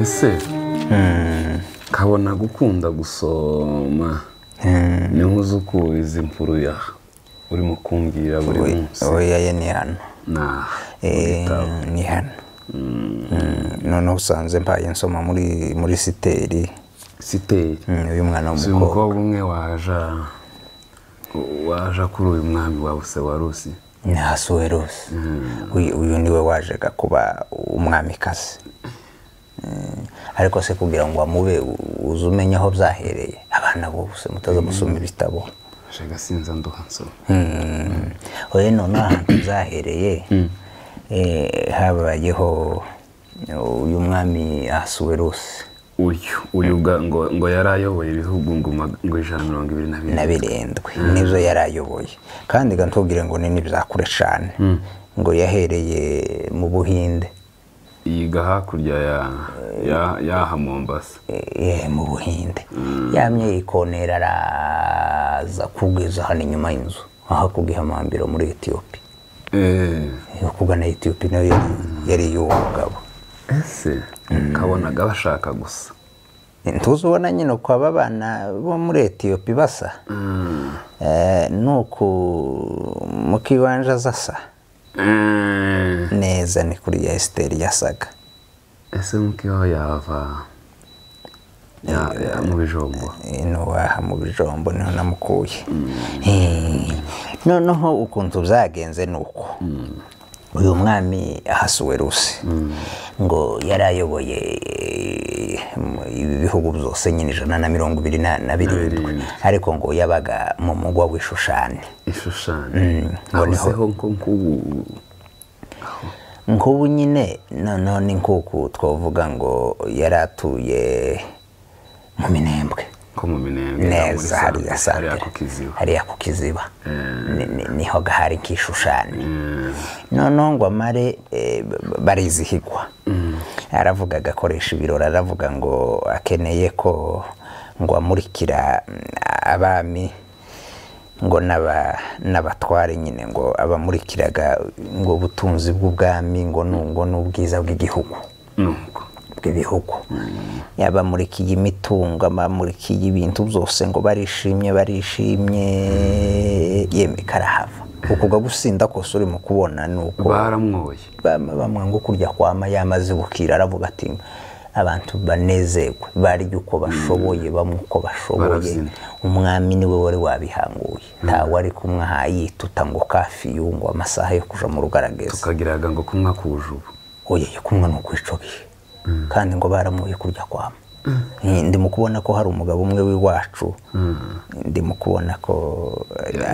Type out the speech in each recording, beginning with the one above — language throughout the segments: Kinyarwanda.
ese kabona gukunda gusoma ni nk'uzuku izi mpuru ya urimo kumbwira buri munsi oya ni hano ni hano noneho usanze mbaye nsoma muri siteri uyu mwana w'umukobwa umwe waje kuri uyu mwami wawe se warusi ni Ahasuwerusi uyu niwe waje kuba umwamikazi ariko se kugira ngo amube uzumenye aho byahereye abana bose mutaza gusoma ibitabo shega sinza nduhanso oye none ahantu byahereye habayeho uyu mwami Ahasuwerusi uyu ngo yarayoboye ibihugu ngo 127 nibyo yarayoboye kandi gantubwire ngo ni byakure cyane ngo yahereye mu Buhinde yiga hakurya ya Mombasa mu Buhinde yamye yikonera araza kugeza hano inyuma y'inzu aho kugihamambira muri Ethiopia kugana Ethiopia nayo yari y'umugabo ese kabonaga bashaka gusa ntuzubona nyine uko aba bana bo muri Ethiopia basa nuko mukibanja zasa neza ni kuri ya Esteri yasaga ese mukiho yava mu bijombo waha mu bijombo niho namukuye noneho ukuntu byagenze nuko uyu mwami Ahasuwerusi ngo yarayoboye ibihugu byose nyine 127 ariko ngo yabaga mu mugwa w'Ishushani noneho nk'ubu nyine none nk'uku twavuga ngo yaratuye mu Minembwe neza hariya ku Kiziba niho gahari k'Ishushani noneho ngo amare barizihigwa aravuga agakoresha ibirori aravuga ngo akeneye ko ngo amurikira abami ngo n'abatware nyine ngo abamurikiraga ngo ubutunzi bw'ubwami ngo n'ubwiza bw'igihugu bw'ibihugu yabamurikiye imitungo amamurikiye ibintu byose ngo barishimye yeme karahava ukuga gusinda kose uri mu kubona nuko baramwoye bamwango kurya kwama yamaze gukira aravuga ati abantu banezerwe barya uko bashoboye bamuko bashoboye umwami niwe wari wabihanguye ntawe ari kumwe hayituta ngo kafi yungo amasaha yo kuja mu rugarageza tukagiraga ngo kumwa kujubu oye kumwe no kwicokiye kandi ngo baramuye kurya kwama ndimo kubona ko hari umugabo umwe w'iwacu ndimo kubona ko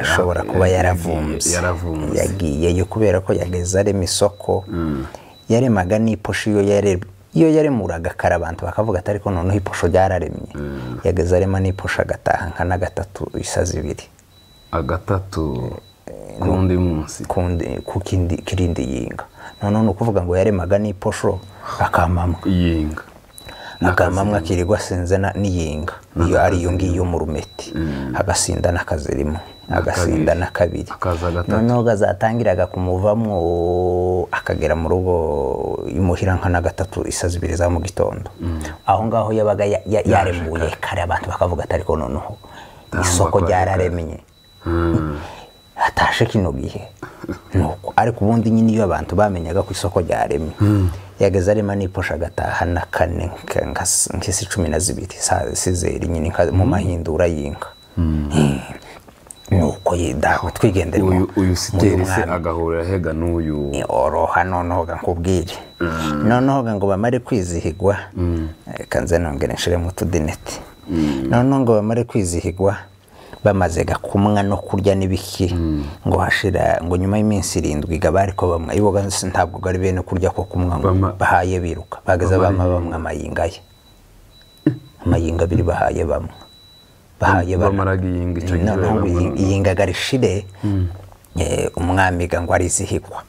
ashobora kuba yaravumze yagiye kubera ko yageze arema isoko yaremaga n'iposho iyo yaremuraga kare abantu bakavuga atari ko noneho iposho ryararemye yageze arema n'iposho agataha nka na gatatu isazi ibiri agatatu kundi munsi kirindi yinga noneho ni ukuvuga ngo yaremaga n'iposho akamamwa yinga akamamwa kirirwa sinze n'iyinga iyo ari iyo ngiyo mu rumeti agasinda n'akazirimo agasinda na kabiri noneho gazatangiraga kumuvamwo akagera mu rugo imuhira nka na gatatu isazi ibiri za mu gitondo aho ngaho yabaga yaremuye kare abantu bakavuga atari ko noneho isoko ryararemye atashe kino gihe nuko ariko ubundi nyine iyo abantu bamenyaga ku isoko ryaremye yageze arema n'iposha agataha na kane nk'isi 12 sizeri nyine mu mahindura yinka nuko yidawe twigendera uyu Siteri se agahurira hega n'uyu oroha noneho nkubwire noneho ngo bamare kwizihigwa kanze nongere nshire mu tudineti noneho ngo bamare kwizihigwa bamaze gakumwa no kurya n'ibiki ngo hashira ngo nyuma y'iminsi 7 gabari ko bamwe iboga ntabwo gari bene kurya ko kumwa ngo bahaye biruka bageze bamwe amayingaye amayinga biri bahaye bamwe bamaraga iyinga icyo gihe iyinga garishire umwami ngo arizihigwa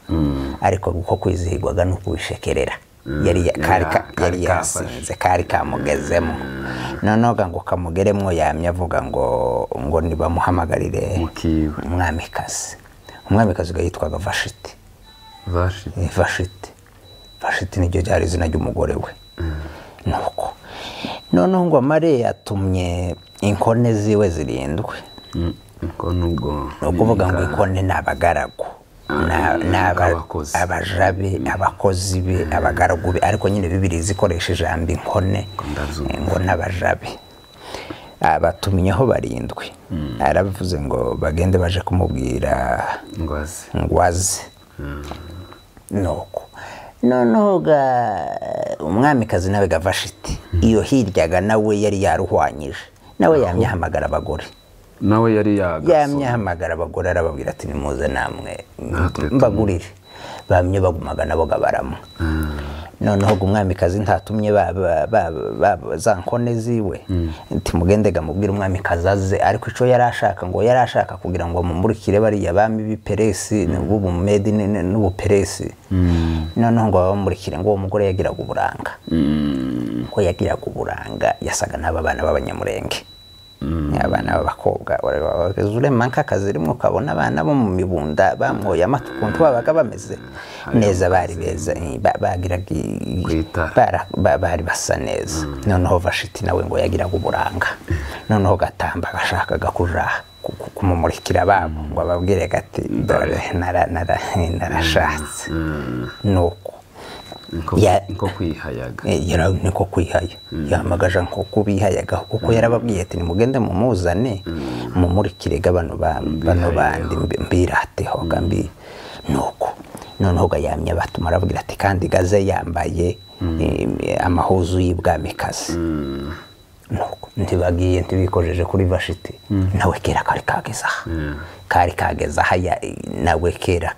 ariko uko kwizihigwaga no kubishekerera yari yasinze kari kamugezemo noneho ngo kamugeremwo yamye avuga ngo nibamuhamagarire umwamikazi yitwaga Vashiti niryo ryari izina ry'umugore we nuko noneho ngo amare yatumye inkone ziwe 7. inkono ubwo ni ukuvuga ngo inkone ni abagaragu abajabe abakozi be abagaragu be ariko nyine Bibiliya zikoresha ijambo inkone ngo n'abajabe abatumyeho 7 aravuze ngo bagende baje kumubwira ngwaze nuko noneho umwamikazi nawe Vashiti iyo hiryaga nawe yari yaruhwanyije nawe yamyahamagara abagore nawe yari yamyahamagara abagore arababwira ati nimuze namwe mbagurire bamye bagumaga nabo gabaramo noneho umwamikazi ntatumye za nkone ziwe nti mugendega mubwira umwamikazi aze ariko ico yarashaka ngo yarashaka kugira ngo mumurikire bari yabami biperesi n'ubumedi n'ubuperesi noneho ngo bamurikire ngo uwo mugore yagiraga uburanga ko yagiraga uburanga yasaga n'abana b'abanyamurenge abana b'abakobwa bazure manka kazirimo kabona abana bo mu mibunda bamwoye amatukuntu babaga bameze neza bari beza bagiraga bari basa neza noneho Vashiti nawe ngo yagiraga uburanga noneho gatamba gashakaga kuja kumumurikira babo ngo ababwire gati dore narashatse nuko nko kwihayaga niko kwihaya yamagaje nko kubihayaga kuko yarababwiye ati nimugende mumuzane mumurikire bano bandi mbirateho gambi nuko noneho gayamye batuma aravugira ati kandi gaze yambaye amahuzu y'ibwamikazi nuko ntibagiye ntibikojeje kuri Vashiti nawe kera kari kageza haya nawe kera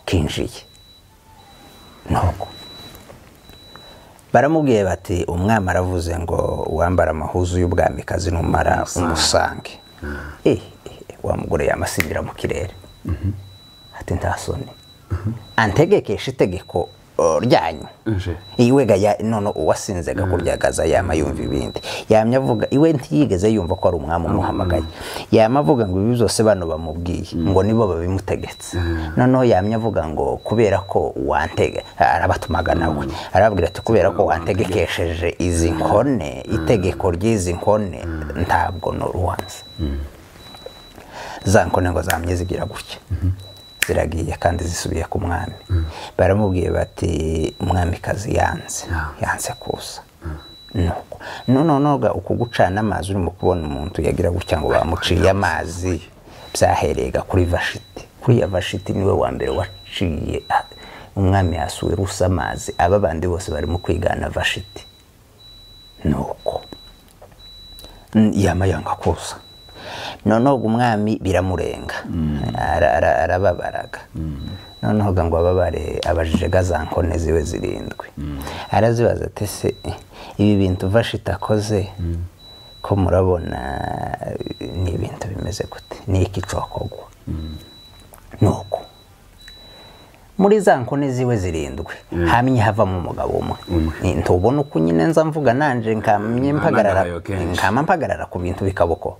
kinjiye nuko baramubwiye bati umwami aravuze ngo wambara amahuzu y'ubwamikazi numara umusange wa mugore yamasindira mu kirere ati ntasone antegekesha itegeko ryanyu iwe gaya none uwasinzega kuryagaza yamayumva ibindi yamya avuga iwe ntiyigeze yumva ko ari umwami umuhamagaye yamavuga ngo ibi byose bano bamubwiye ngo nibo babimutegetse noneho yamya avuga ngo kubera ko wantege arabatumaga nawe arababwira ati kubera ko wantegekesheje izi nkone itegeko ry'izi nkone ntabwo no ruhanze za nkone ngo zamye zigira gutya ziragiye kandi zisubiye ku mwami baramubwiye bati umwamikazi yanze kuza nuko nonoga ukugucana amazi urimo kubona umuntu yagira gutya ngo bamuciye amazi byaherega kuri Vashiti kuri ya Vashiti niwe wa mbere waciye umwami yasuye rusa amazi aba bandi bose barimo kwigana Vashiti nuko yamayanga kuza noneho umwami biramurenga arababaraga noneho ngo ababare abajije gazankone ziwe 7 arazibaza ati se ibi bintu Vashiti akoze ko murabona ni ibintu bimeze gute ni iki cokogwa nuko muri za nkone ziwe 7 hamye havamo umugabo umwe ntubona uko nyine nza mvuga nanje nkamye mpagarara ku bintu bikaboko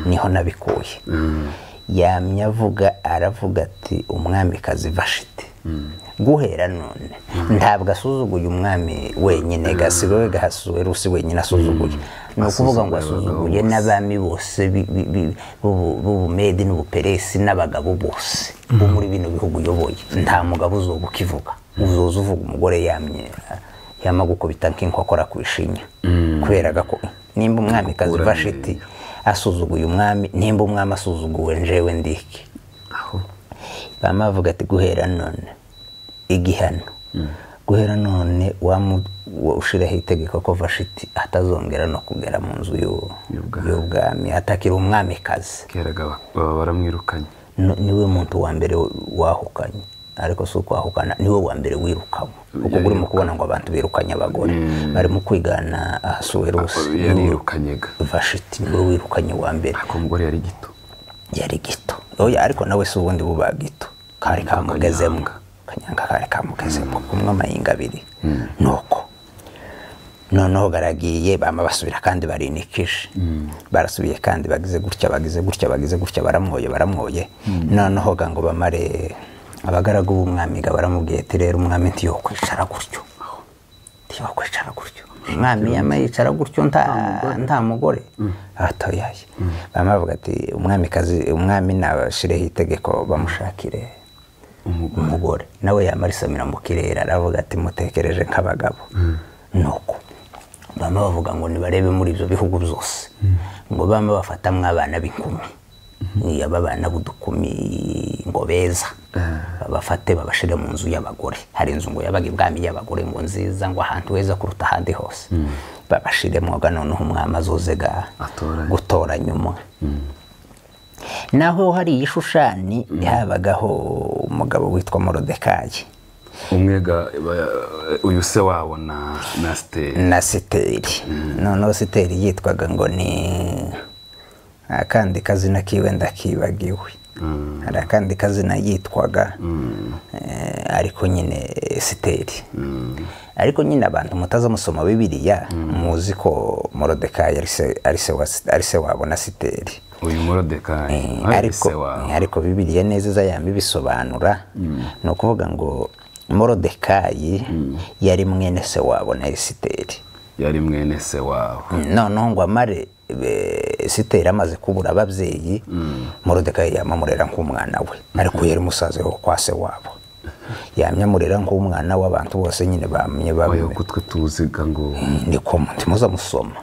niho nabikuye yamye aravuga ati umwamikazi Vashiti guhera none ntabwo asuzuguye umwami wenyine gasigaye gahasuwe rusi wenyine asuzuguye no kuvuga ngo asuzuguye n'abami bose b'ubumedi n'ubuperesi n'abagabo bose bo muri bino bihugu yoboye nta mugabo uzobukivuga uzoza uvuga umugore yama gukubita nk'inkokora kwishinya kubera ko nimba umwamikazi Vashiti asuzuguye umwami nimba umwami asuzuguwe njewe ndiki bamavuga ati guhera none igihano guhera none ushiraho itegeko ko Vashiti atazongera no kugera mu nzu y'ubwami atakira umwamikazi keraga baramwirukanye niwe muntu wa mbere wahukanye ariko suko wahukana niwe wa mbere wirukamo uko urimo kubona ngo abantu birukanye abagore barimo kwigana Ahasuwerusi yirukanyega Vashiti niwe wirukanye wa mbere ako umugore yari gito oya ariko nawe se ubundi buba gito kari kamugezemo kanyanga kari kamugezemo kumwe amayinga 2 nuko noneho garagiye bama basubira kandi barinikishe barasubiye kandi bagize gutya baramwoye noneho ngo bamare abagaragu b'umwami baramubwiye ati rero umwami ntiyokwicara gutyo umwami yamayicara gutyo nta mugore atoyaye bamwe bavuga ati umwami nabashireho itegeko bamushakire umugore nawe yamarisamira mu kirere aravuga ati mutekereje nk'abagabo nuko bamwe bavuga ngo nibarebe muri ibyo bihugu byose ngo bamwe bafatamwe abana b'inkumi aba bana b'udukumi ngo beza babafate babashire mu nzu y'abagore hari inzu ngo yabaga ibwami y'abagore ngo nziza ngo ahantu heza kuruta ahandi hose babashire mwoga noneho umwami azozega gutoranya umwe naho hari Ishushani habagaho umugabo witwa Morodekayi umwega uyu se wabo na Siteri noneho Siteri yitwaga ngo ni akandi kazina kiwe ndakibagiwe hari akandi kazina yitwaga ariko nyine Siteri ariko nyine abantu mutaza musoma Bibiliya muzi ko Morodekayi ari se wabo na Siteri uyu Morodekayi ariko Bibiliya neza yambi bisobanura no kuvuga ngo Morodekayi yari mwene se wabo na Siteri yari mwene se wabo noneho ngo amare Siteri amaze kubura ababyeyi Morodekayi yamamurera nk'umwana we ariko yari musaze wo kwa se wabo yamyamurera nk'umwana w'abantu bose nyine bamye bayo kutwe tuziga ngo ndiko muza musoma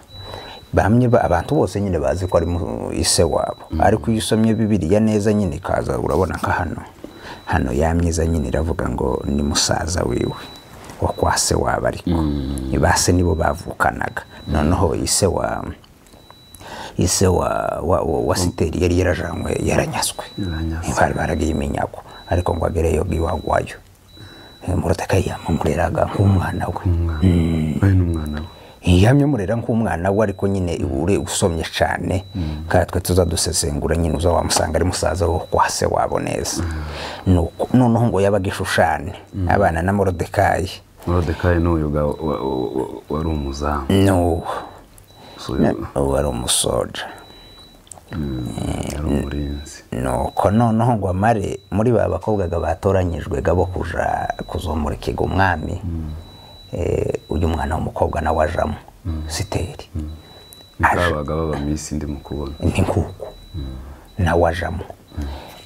bamye abantu bose nyine bazi ko ari ise wabo ariko iyo usomye Bibiliya neza nyine kaza urabona nka hano yamyiza nyine iravuga ngo ni musaza wiwe wa kwa se wabo ariko ibase nibo bavukanaga noneho ise wa Siteri yari yarajanywe yaranyaswe bari baragiye iminyago ariko ngo agereyo giwagwayo Morodekayi yamamureraga nk'umwana we n'umwana we yamyamurera nk'umwana we ariko nyine usomye cyane katwe tuzadusesengura nyine uza wamusanga ari musaza wo kwa se wabo neza noneho ngo yabaga Ishushani abana na Morodekayi n'uyu wari umuzamu wari umusoja yari umurinzi nuko noneho ngo amare muri ba bakobwa batoranyijwe gabo kuzomurikirwa umwami uyu mwana w'umukobwa nawe ajamo Siteri abaga baba misi ndi mu kubona ni nkuko nawe ajamo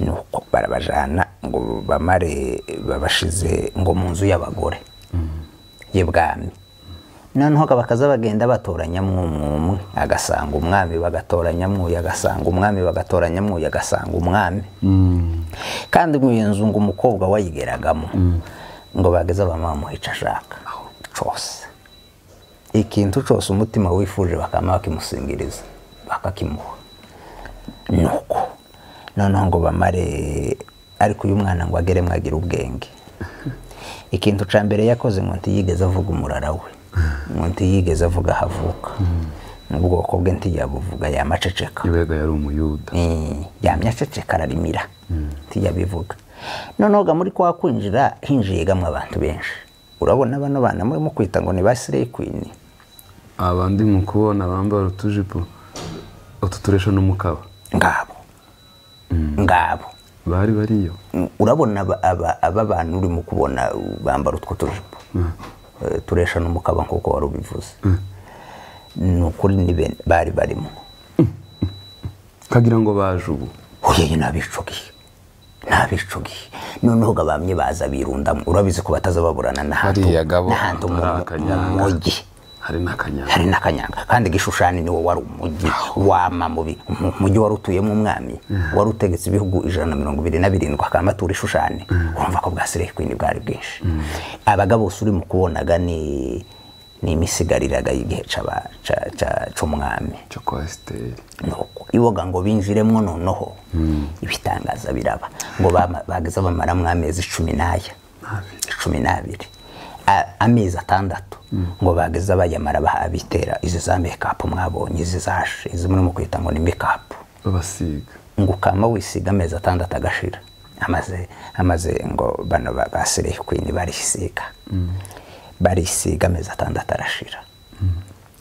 nuko barabajana ngo bamare babashize ngo mu nzu y'abagore y'ibwami noneho bakaza bagenda batoranyamwe umwe agasanga umwami bagatoranyamwe agasanga umwami bagatoranyamwe agasanga umwami kandi mu nzu ngo umukobwa wayigeragamo ngo bageze bamuhica ashaka cyose ikintu cyose umutima wifuje bakama bakimusingiriza bakakimuha nuko noneho ngo bamare ariko uyu mwana ngo agere mwagira ubwenge ikintu ca mbere yakoze ngo ntiyigeze avuga umurara we ngo ntiyigeze avuga havuka n'ubwoko bwe ntiyabuvuga yamaceceka ibega yari umuyuda yamyaceceka ararimira ntiyabivuga noneho muri kwa kwinjira hinjiye gamwe abantu benshi urabona bano bana muri mu kwita ngo ni basire queen abandi mu kubona bambara utujipo ututuresha n'umukaba ngabo bari bariyo urabona aba bantu uri mu kubona bambara utwo tujipo turesha n'umukaba nkuko wari ubivuze nukuri ni bari barimo kagira ngo baje ubu oye nabicugiye noneho gabamye baza birundamo urabizi ko bataza baburana n'ahantu mu mujyi hari n'akanyanga kandi Gishushani niwo wari umujyi wama mubi umujyi wari utuyemo umwami wari utegetse ibihugu 127 akamatura Ishushani urumva ko bwasire kwini bwari bwinshi abagabo uri mu kubonaga ni imisigariraga y'igihe c'umwami cyo kwa Siteri nuko iwoga ngo binjiremwo noneho ibitangaza biraba ngo bageze bamara amezi 12 amezi 6 ngo bageze bayamara bahabitera izi za makeup mwabonye izi zashe izi muri mu kwita ngo ni makeup babasiga ngo kama wisiga amezi 6 agashira amaze ngo bano basire kwini barisiga amezi 6 arashira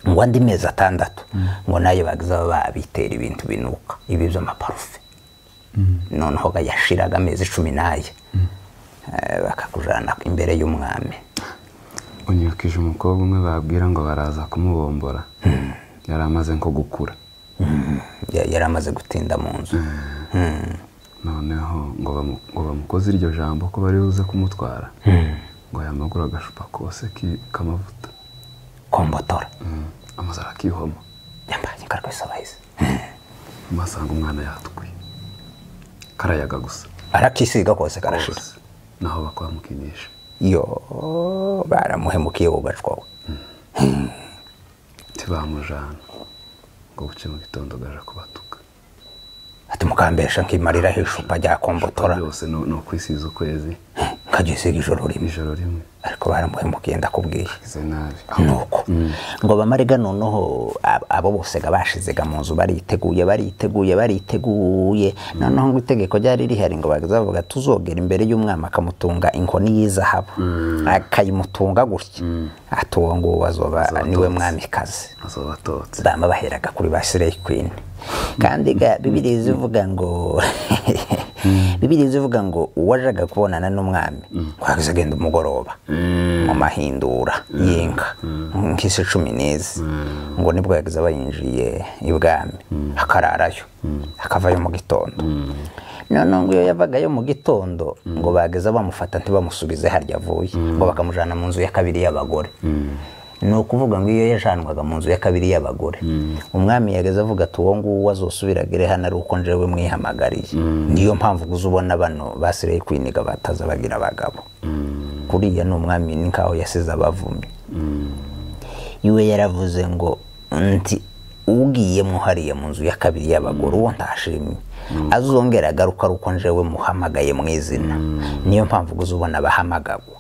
ngo andi mezi 6 ngo nayo bageze babitera ibintu binuka ibi by'amaparufe noneho yashiraga amezi 10 bakakujana imbere y'umwami unyukije umukobwa umwe babwira ngo baraza kumubombora yari amaze nko gukura yari amaze gutinda mu nzu noneho ngo bamukoze iryo jambo ko bari buze kumutwara ngo yamagura agashupa kose k'amavuta kombotora amaze arakihoma yambaye karwesabahise umasanga umwana yatukuye karayaga gusa arakisiga kose karashira naho bakwamukinisha yo baramuhemukiye ubacwawe tibamujana ngo buce mu gitondo gaje kubatuka ati mukambesha nkimarira hishupa rya kombotora byose no kwisiza ukwezi kagisiga ijoro rimwe ariko baramuhemukiye ndakubwiye nuko ngo bamarega noneho abo bose gabashize mu nzu bariteguye noneho ngo itegeko ryari rihari ngo bagazavuga tuzogera imbere y'umwami akamutunga inkoni y'izahabu akayimutunga gutya atuwo ngo wazoba niwe mwamikazi azobatotse bama baheraga kuri ba Slay Queen kandi Bibiliya zivuga ngo uwajaga kubonana n'umwami kwageze agenda umugoroba mu mahindura y'inka nk'isi 10 ngo nibwo yageze abayinjiye ibwami akararayo akavayo mu gitondo noneho ngo iyo yavagayo mu gitondo ngo bageze bamufata ntibamusubize harya avuye ngo bakamujana mu nzu ya kabiri y'abagore ni ukuvuga ngo iyo yajanwaga mu nzu ya kabiri y'abagore umwami yageze avuga ati uwo nguwo azosubiragire hano ari uko njewe mwihamagariye niyo mpamvu uzubona bano ba Slay Queen bataza bagira abagabo kuriya ni umwami ni nkaho yasize abavumye iwe yaravuze ngo nti ugiye muhariye mu nzu ya kabiri y'abagore uwo ntashimye azongera agaruka ari uko njewe muhamagaye mu izina niyo mpamvu uzubona bahamagagwa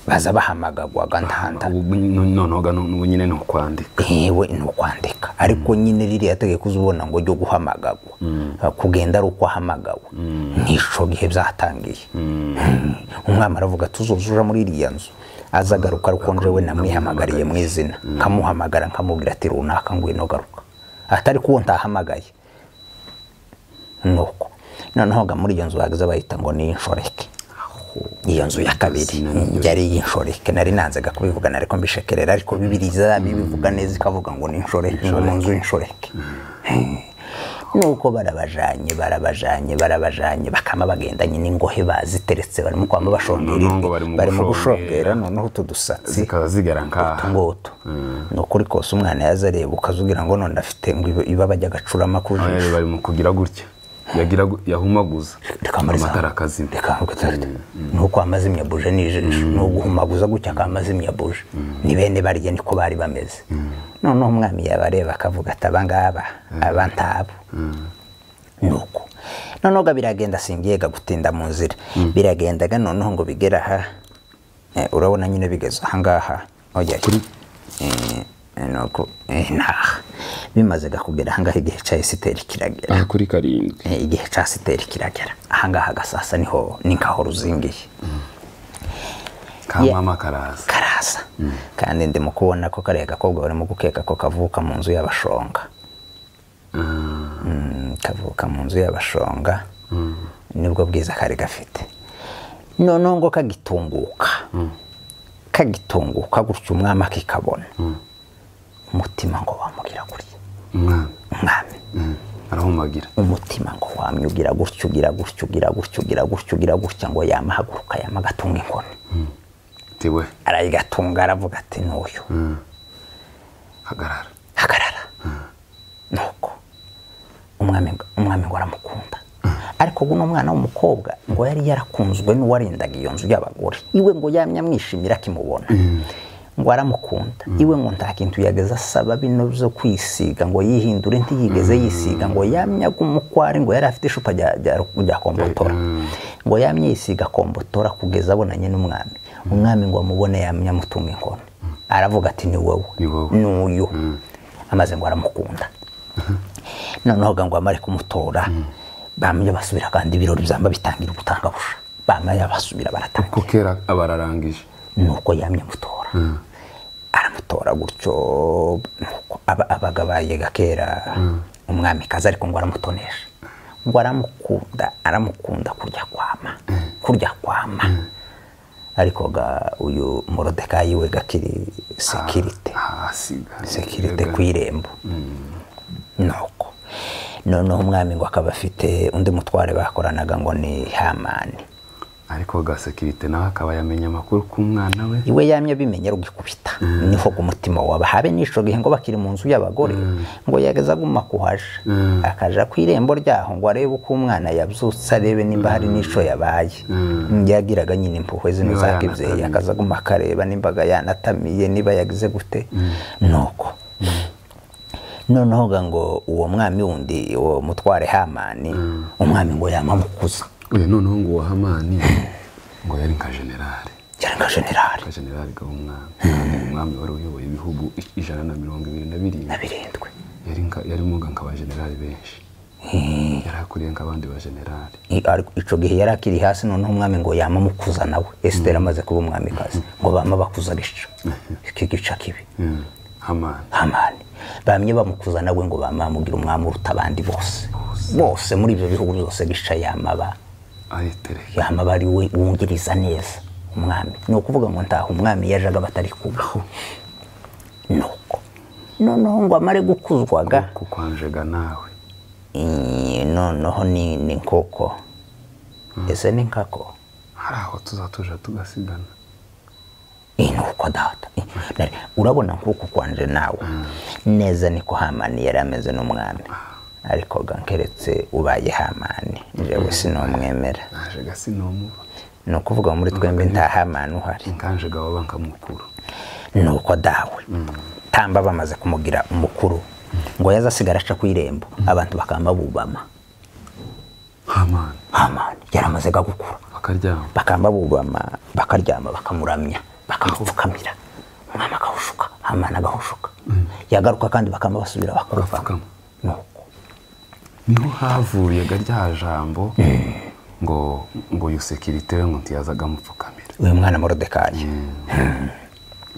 baza bahamagagwaga ntanda noneho nyine ni ukwandika yewe ni ukwandika ariko nyine ririya tegeko uzubona ngo ryo guhamagagwa kugenda ari uko ahamagawe nico gihe byatangiye umwami aravuga tuzozuja muri iriya nzu azagaruka ari uko njewe namwihamagariye mu izina nkamuhamagara nkamubwira ati runaka ngwino garuka atari kuwo ntahamagaye nuko noneho muri iyo nzu hagaze bayita ngo ni inshoreke iyo nzu ya kabiri yari inshoreke nari nanzaga kubivugana ariko mbishekerera ariko Bibiliya bivuga neza ikavuga ngo ni inshoreke ngo mu nzu inshoreke nuko barabajanye bakama bagendanye n'ingohe baziteretse barimo kwamba bashongera barimo gushongera noneho tudusatsi zikazigara nkaha ngoto no kuri kose umwana yazareba ukazugira ngo none afite ngo iba bajya gacurama kuje barimo kugira gutya yagira yahumaguza amatara akazima nuko amazimya buje nijisho no guhumaguza gutya kamazimya buje ni bene barye niko bari bameze noneho umwami yabareba akavuga atabangaba abantabo nuko noneho biragenda singiyega gutinda mu nzira biragendaga noneho ngo bigera aha urabona nyine bigeze ahangaha ojya kuri nuko bimaze kugera ahangaha igihe cya Esiteri kiragera kuri 7 igihe cya Esiteri kiragera ahangaha gasasa niho ninkaho ruzingiye kamama karaza kandi ndimo kubona ko kare gakobwa barimo gukeka ko kavuka mu nzu y'abashonga kavuka mu nzu y'abashonga nibwo bwiza kari gafite noneho ngo kagitunguka gutyo umwami akikabona umutima ngo wamugira gutya umwami arahumagira umutima ngo wamyugira gutya gutya ngo yamahaguruka yamagatunga inkoni tiwe arayigatunga aravuga ati n'uyu hagarara nuko umwami ngo aramukunda ariko guno mwana w'umukobwa ngo yari yarakunzwe n'uwarindaga iyo nzu y'abagore iwe ngo yamwishimira akimubona ngo aramukunda iwe ngo nta kintu yageza asaba bino byo kwisiga ngo yihindure ntiyigeze yisiga ngo yamyaga umukwari ngo yari afite icupa rya kombotora ngo yamyisiga kombotora kugeza abonanye n'umwami umwami ngo amubone yamyamutunga inkoni aravuga ati ni wowe n'uyu amaze ngo aramukunda noneho ngo amare kumutora bamye basubira kandi ibirori byamba bitangira ubutangabusha bamye basubira baratanga kuko kera abararangije nuko yamye mutora aramutora gutyo abagabaye gakera umwami kaza ariko ngo aramutonesha ngo aramukunda kurya kwama ariko ga uyu Morodekayi we gakiri sekirite ku irembo. Nuko noneho umwami ngo akaba afite undi mutware bakoranaga ngo ni Hamani, ariko ga sekirite nawe akaba yamenya amakuru ku mwana we, iwe yamye bimenye rugikubita niho ku mutima waba habe nisho gihe ngo bakiri mu nzu y'abagore ngo yageza guma kuhaje akaja ku irembo ryaho ngo arebe uko umwana yabyutse arebe nimba hari nisho yabaye. Yagiraga nyine impuhwe zino zakibyeyi akaza guma akareba nimbaga yanatamiye niba yagize gute. Nuko noneho ngo uwo mwami wundi uwo mutware Hamani umwami ngo yamamukuza. Noneho ngo uwo Hamani ngo yari nka generali, generali ga umwami wari uyoboye ibihugu 127 yari muga nk'aba generali benshi, yarakuriye nk'abandi ba generali. Ico gihe yarakiri hasi, noneho umwami ngo yamamukuza nawe. Esther amaze kuba umwami kazi ngo bama bakuza iki gica kibi Hamani bamye bamukuza nawe ngo bamamugira umwami uruta abandi bose muri ibyo bihugu byose gica yamaba bari we wungiriza neza umwami. Ni ukuvuga ngo ntaho umwami yajaga batari kubaho. Nuko noneho ngo amare gukuzwaga kukwanjega nawe, noneho ni nkoko ese ni nkako hari aho tuzatuja tugasigana. Nuko data urabona nk'uko kwanje nawe neza niko Hamani yari ameze n'umwami, ariko gankeretse ubaye Hamani jewe sinomwemera. Najega sinomuba. Ni ukuvuga muri twembi nta Hamani uhari. Nkanjega wabanka mukuru. Nuko dawe tamba bamaze kumugira umukuru ngo yazasigara aca ku irembo abantu bakamba bubama. Hamani yaramaze gukura bakamba bubama bakaryama bakamuramya bakamupfukamira umwami agahushuka Hamani agahushuka yagaruka kandi bakamba basubira bakapfukama. Niho havuye rya jambo ngo yusekirite we ngo ntiyazaga mupfukamira uyu mwana Morodekayi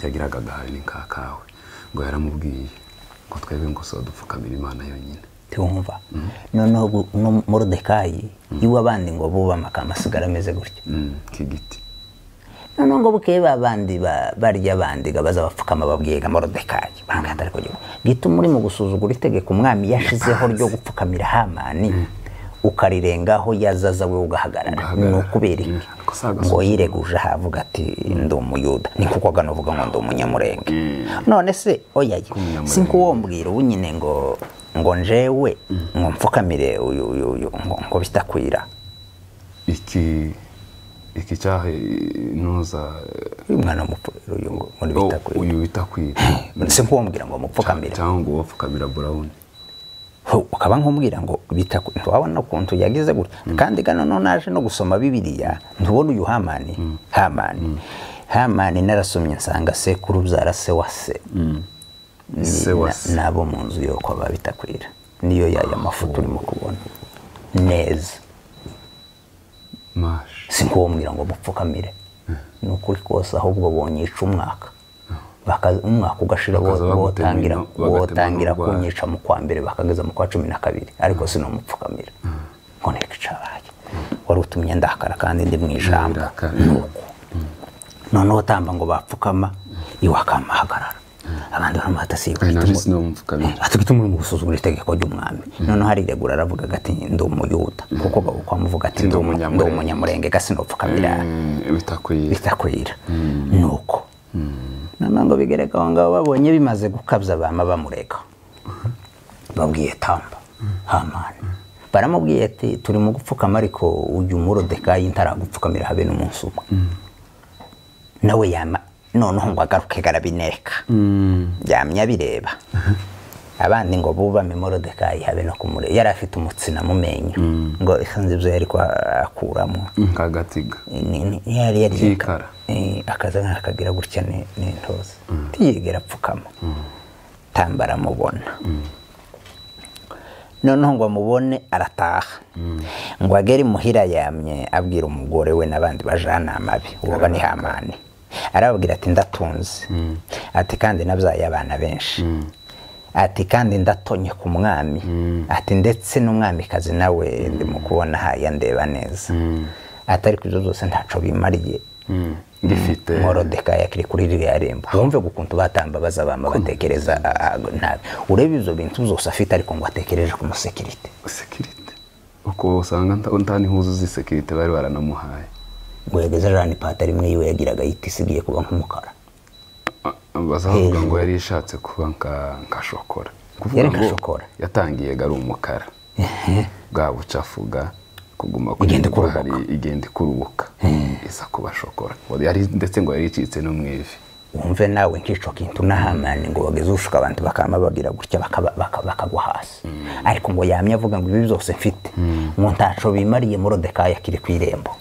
yagiraga gahaye n'ikakawe ngo yaramubwiye ngo twebwe ngo so dupfukamira Imana yonyine. Tumva noneho Morodekayi iwe abandi ngo bubama kamasigara ameze gutyo kigiti. Noneho ngo bukeye babandi barya abandi gabaza bapfukama babwiye Morodekayi bangata ariko gito muri mu gusuzugura itegeko umwami yashizeho ryo gupfukamira Hamani ukarirengaho yazaza we ugahagarara. Ni ukubera ngo yireguje havuga ati ndi umuyuda, ni kuko ganovuga ngo ndi umunyamurenge. None se oyaye sinkuwombwira ubu nyine ngo njewe ngo mfukamire uyu ngo bitakwira iki cyahe nuza umwana mupfuro uyu ngo muri bitakwira uyu bitakwira sinkuwombwira ngo mupfukamire cyangwa ngo wapfukamira Brown ukaba nkumbwira ngo bitakwira. Wabona ukuntu yagize gutya kandi gano naje no gusoma Bibiliya ntubona uyu Hamani narasomye nsanga sekuru byara se wase nabo mu nzu yo kwa bitakwira niyo yaya mafuto urimo kubona neza. Sinkuwombwira ngo mupfukamire nukuri kose ahubwo bonyica umwaka umwaka ugashira botangira kunyica mu kwa mbere bakageza mu kwa 12 ariko sinomupfukamira ngo nekicabaye wari utumye ndakara kandi ndi mwijambo. Noneho tamba ngo bapfukama iwakamahagarara abandi baramata atugituma mu gusuzugura itegeko ry'umwami. Noneho hariregura aravuga gati ndi umuyuda kuko bamuvuga ati ndi umunyamurenge gasinopfukamira bitakwira. Nuko ngo bigereka aho ngaho babonye bimaze gukabya bama bamureka babwiye tamba Hamani baramubwiye ati turi mu gupfukama ariko uyu Morodekayi ntaragupfukamira habe n'umunsi umwe nawe yama. Noneho ngo agaruke garabinereka yamya bireba abandi ngo bubame Morodekayi habe no kumure yari afite umutsina mu menyo ngo isanze byo yari kwakuramo kagatiga yari kikara akaza nkakagira gutya n'intozi tiyigera pfukama tambara mubona. Noneho ngo mubone arataha ngo agere muhira yamye abwira umugore we nabandi bajana amabi uwo ni Hamani arababwira ati ndatunze ati kandi nabyaye abana benshi ati kandi ndatonye ku mwami ati ndetse n'umwamikazi nawe ndi mu kubona haya ndeba neza ati ariko ibyo byose ntaco bimariye ngifite Morodekayi akiri kuri ririya rembo wumve gukuntu batamba baza bama batekereza nabi urebe izo bintu zose afite ariko ngo atekereje ku musekirite uko usanga ntani huzu z'isekirite bari baranamuhaye ngo yageze Jean Paul imwe yiwe yagiraga yiti isigiye kuba nk'umukara bazavuga ngo yari ishatse kuba nka shokora yari nka shokora yatangiye gari umukara bwa bucafuga kuguma igenda kurubuka isa kuba shokora yari ndetse ngo yari icitse no mwivi wumve nawe nkico kintu nahamane ngo bageze ushuka abantu bakama bagira gutya bakagwa hasi ariko ngo yamye avuga ngo ibi byose mfite ngo ntaco bimariye Morodekayi akiri kwirembo